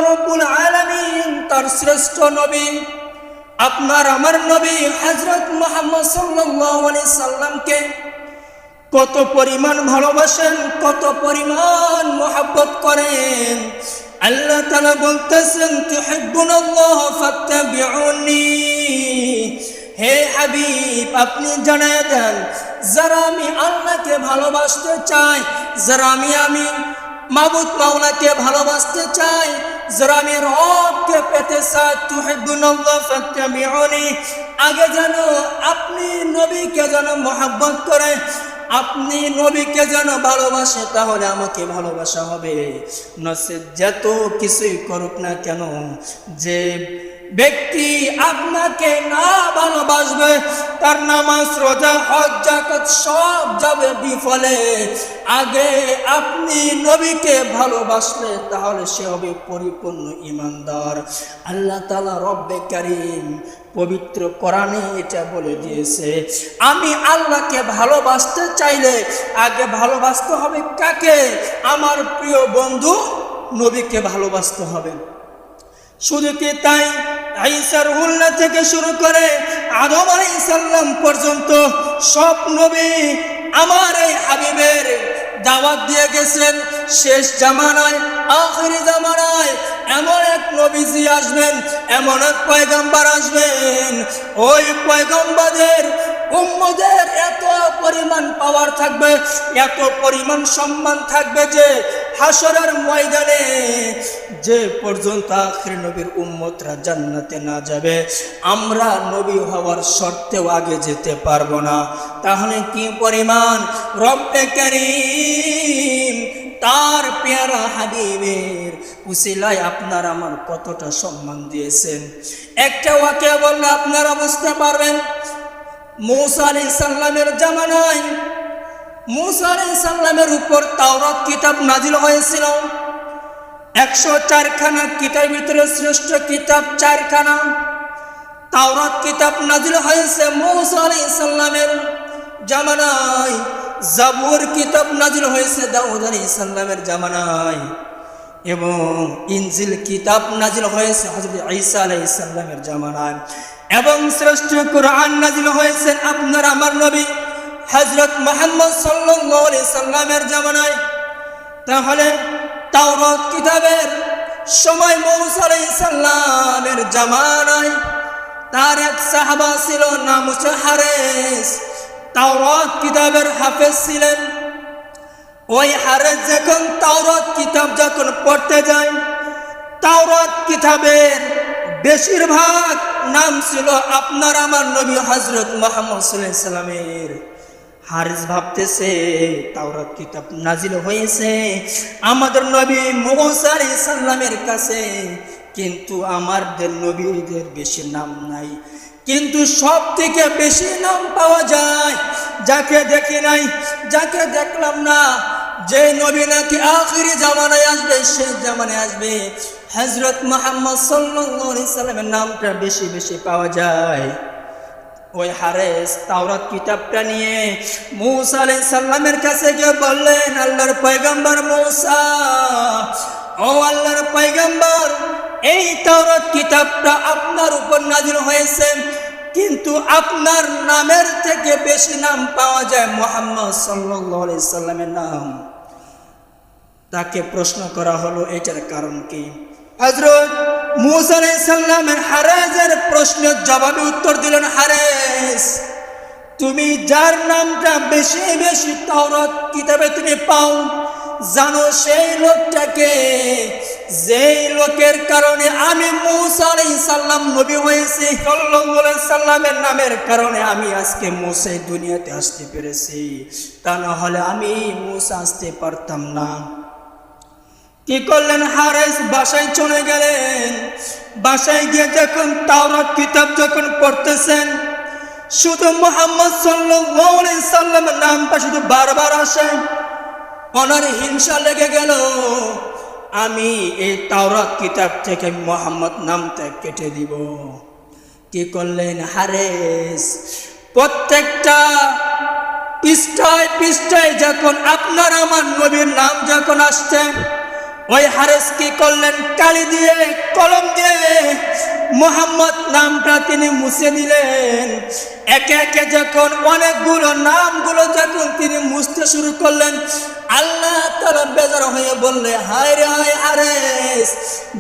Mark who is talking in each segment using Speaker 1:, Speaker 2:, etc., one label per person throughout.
Speaker 1: রব্বুল আলামিন তার শ্রেষ্ঠ নবী আপনার আমার নবী হযরত মুহাম্মদ সাল্লাল্লাহু আলাইহি সাল্লামকে কত পরিমাণ ভালোবাসেন, কত পরিমাণ মহব্বত করেন। আল্লাহ তাআলা বলতেছেন তুহিব্বুনাল্লাহ ফাত্তাবিউনি, হে হাবিব আপনি জানিয়ে দেন যারা আমি আল্লাহকে ভালোবাসতে চাই, যারা আমি মাবুদ মাওলাকে ভালোবাসতে চাই, যারা আমি রবকে পেতে চাই, তুহিব্বুনাল্লাহ ফাত্তাবিউনি, আগে যেন আপনি নবীকে যেন মহব্বত করে, আপনি নবীকে যেন ভালোবাসে, তাহলে আমাকে ভালোবাসা হবে। নচেত যত কিছুই করুক না কেন, যে ব্যক্তি আপনাকে না ভালোবাসবে তার নামাজ রোজা হজ যাকাত সব যাবে বিফলে। আগে আপনি নবীকে ভালোবাসলে তাহলে সে হবে পরিপূর্ণ ঈমানদার। আল্লাহ তাআলা রব্বে কারীম পবিত্র কোরআনে এটা বলে দিয়েছে, আমি আল্লাহকে ভালোবাসতে চাইলে আগে ভালোবাসতে হবে কাকে? আমার প্রিয় বন্ধু নবীকে ভালোবাসতে হবে। শুধু কি তাই, ঈসা রুহুল্লাহ থেকে শুরু করে আদম আলাইহিস সালাম পর্যন্ত সব নবী আমার এই হাবিবের দাওয়াত দিয়ে গেছেন। শেষ জামানায়, আখিরি জামানায় এমন এক নবীজি আসবেন, এমন এক পয়গম্বর আসবেন, ওই পয়গম্বরের উম্মতের এত পরিমাণ পাওয়ার থাকবে, এত পরিমাণ সম্মান থাকবে যে হাসরের ময়দানে যে পর্যন্ত আখিরি নবীর উম্মতরা জান্নাতে না যাবে, আমরা নবী হওয়ার শর্তেও আগে যেতে পারবো না। তাহলে কি পরিমাণ রব্বে কারীম তার পেয়ারা হাবিবের উসিলায় আপনার আমার কতটা সম্মান দিয়েছেন। একটা ওয়াকিয়া বললে আপনারা বুঝতে পারবেন। মূসা আলাইহিস সালামের জামানায় মূসা আলাইহিস সালামের উপর তাওরাত কিতাব নাজিল হয়েছিল। 104 খানা কিতাবের ভিতরে শ্রেষ্ঠ কিতাব 4 খানা তাওরাত কিতাব নাজিল হয়েছে মূসা আলাইহিস সালামের জামানায়। জাবুর কিতাব নাজিল হয়েছে দাউদ আলাইহিস সালামের জামানায়, এবং ইনজিল কিতাব নাজিল হয়েছে হযরত ঈসা আলাইহিস সালামের জামানায়, এবং শ্রেষ্ঠ কোরআন নাজিল হয়েছে আপনার আমার নবী হযরত মুহাম্মদ সাল্লাল্লাহু আলাইহি সাল্লামের জামানায়। তাহলে তাওরাত কিতাবের সময় মূসা আলাইহিস সালামের জামানায় তার এক সাহাবা ছিল, নাম হচ্ছে হারেস। তাওরাত কিতাবের হাফেজ ছিলেন। ওই হারেস যখন তাওরাত কিতাব যখন পড়তে যায়, তাওরাত কিতাবের বেশিরভাগ নাম ছিল আপনার আমার নবী হযরত মুহাম্মদ সাল্লাল্লাহু আলাইহি সাল্লামের। হারেস ভাবতেছে তাওরাত কিতাব নাজিল হয়েছে আমাদের নবী মূসা আলাইহিস সালামের কাছে, কিন্তু আমাদের নবীদের বেশি নাম নাই, কিন্তু সব থেকে বেশি নাম পাওয়া যায় যাকে দেখি নাই, যাকে দেখলাম না, যে নবী নাকি আখিরি জামানায় আসবে, শেষ জামানায় আসবে, হযরত মুহাম্মদ সাল্লাল্লাহু আলাইহি সাল্লামের নামটা বেশি বেশি পাওয়া যায়। ওই হারেস তাওরাত কিতাবটা নিয়ে মূসা আলাইহিস সালামের কাছে গিয়ে বললেন, আল্লাহর পয়গম্বর মূসা, ও আল্লাহর পয়গম্বর, এই তাওরাত কিতাবটা আপনার উপর নাজিল হয়েছে, কিন্তু আপনার নামের থেকে বেশি নাম পাওয়া যায় মুহাম্মদ সাল্লাল্লাহু আলাইহি সাল্লামের নাম। তাকে প্রশ্ন করা হলো এটার কারণ কি? হযরত মূসা আলাইহিস সালামের হারেসের প্রশ্নের জবাবে উত্তর দিলেন, হারেস, তুমি যার নামটা বেশি বেশি তাওরাত কিতাবে তুমি পাও, জানো সেই লোকটাকে, যেই লোকের কারণে আমি মূসা আলাইহিস সালাম নবী হয়েছি, সাল্লাল্লাহু আলাইহি সাল্লামের নামের কারণে আমি আজকে মূসা দুনিয়াতে আসতে পেরেছি, তা না হলে আমি মূসা আসতে পারতাম না। কি করলেন হারেস? বাসায় চলে গেলেন। বাসায় গিয়ে যখন তাওরাত কিতাব যখন পড়তেছেন, শুধু মুহাম্মদ সাল্লাল্লাহু আলাইহি সাল্লামের নামটা শুধু বারবার আসে। ওনার হিংসা লেগে গেল, আমি এই তাওরাত কিতাব থেকে মুহাম্মদ নামটা কেটে দিব। কি করলেন হারেস? প্রত্যেকটা পৃষ্ঠায় পৃষ্ঠায় যখন আপনার আমার নবীর নাম যখন আসছে, ওই হারেস কি করলেন, কালি দিয়ে কলম দিয়ে মোহাম্মদ নামটা তিনি মুছে দিলেন। একে একে যখন অনেকগুলো নামগুলো যখন তিনি মুছতে শুরু করলেন, আল্লাহ তাআলা বেজার হয়ে বললে, হায় রে হায় হারেস,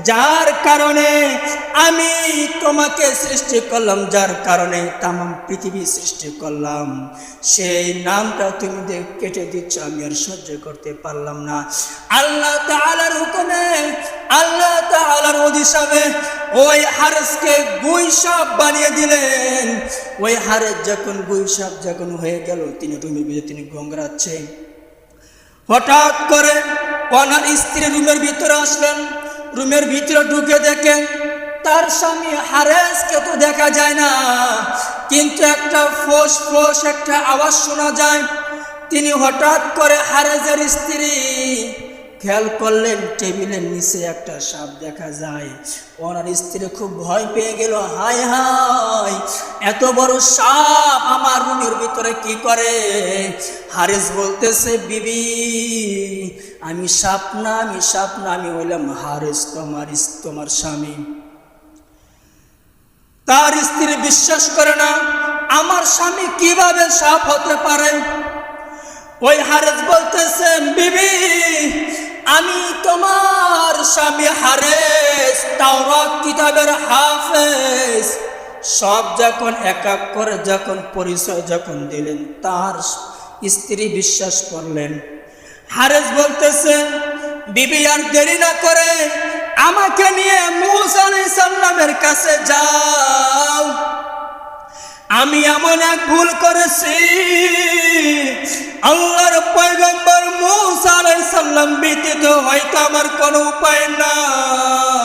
Speaker 1: যার কারণে আমি তোমাকে সৃষ্টি করলাম, যার কারণে তামাম পৃথিবী সৃষ্টি করলাম, সেই নামটা তুমি কেটে দিচ্ছ, আমি আর সহ্য করতে পারলাম না। আল্লাহ তাআলার হুকুমে, আল্লাহ তাআলার অধিশাপে ওই হারেসকে গুইসাপ বানিয়ে দিলেন। ওই হারেস যখন গুইসাপ যখন হয়ে গেল, তিনি রুমের ভিতরে তিনি গঙ্গরাচ্ছেন। হঠাৎ করে ওনার স্ত্রী রুমের ভিতরে আসলেন। রুমের ভিতরে ঢুকে দেখেন তার স্বামী হারেসকে তো দেখা যায় না, কিন্তু একটা ফোঁস ফোঁস একটা আওয়াজ শোনা যায়। তিনি হঠাৎ করে হারেসের স্ত্রী খেয়াল করলেন টেবিলের নিচে একটা সাপ দেখা যায়। ওনার স্ত্রী খুব ভয় পেয়ে গেল, হায় হায়, এত বড় সাপ আমার রুমের ভিতরে কি করে? হারেস বলতেছে, বিবি আমি সাপ না, আমি সাপ না, আমি হইলাম হারেস, তোমার স্বামী। তার স্ত্রী বিশ্বাস করে না, আমার স্বামী কিভাবে সাপ হতে পারে? ওই হারেস বলতেছেন, বিবি আমি তোমার স্বামী হারেস, তাওরাত কিতাবের হাফেজ। সব যখন এক এক করে যখন পরিচয় যখন দিলেন, তার স্ত্রী বিশ্বাস করলেন। হারেস বলতেছেন, বিবি আর দেরি না করে আমাকে নিয়ে মূসা আলাইহিস সালামের কাছে যাও। আমি এমন এক ভুল করেছি, আল্লাহর পয়গম্বর মূসা আলাইহিস সালাম ব্যতীত হয়তো আমার কোনো উপায় নাই।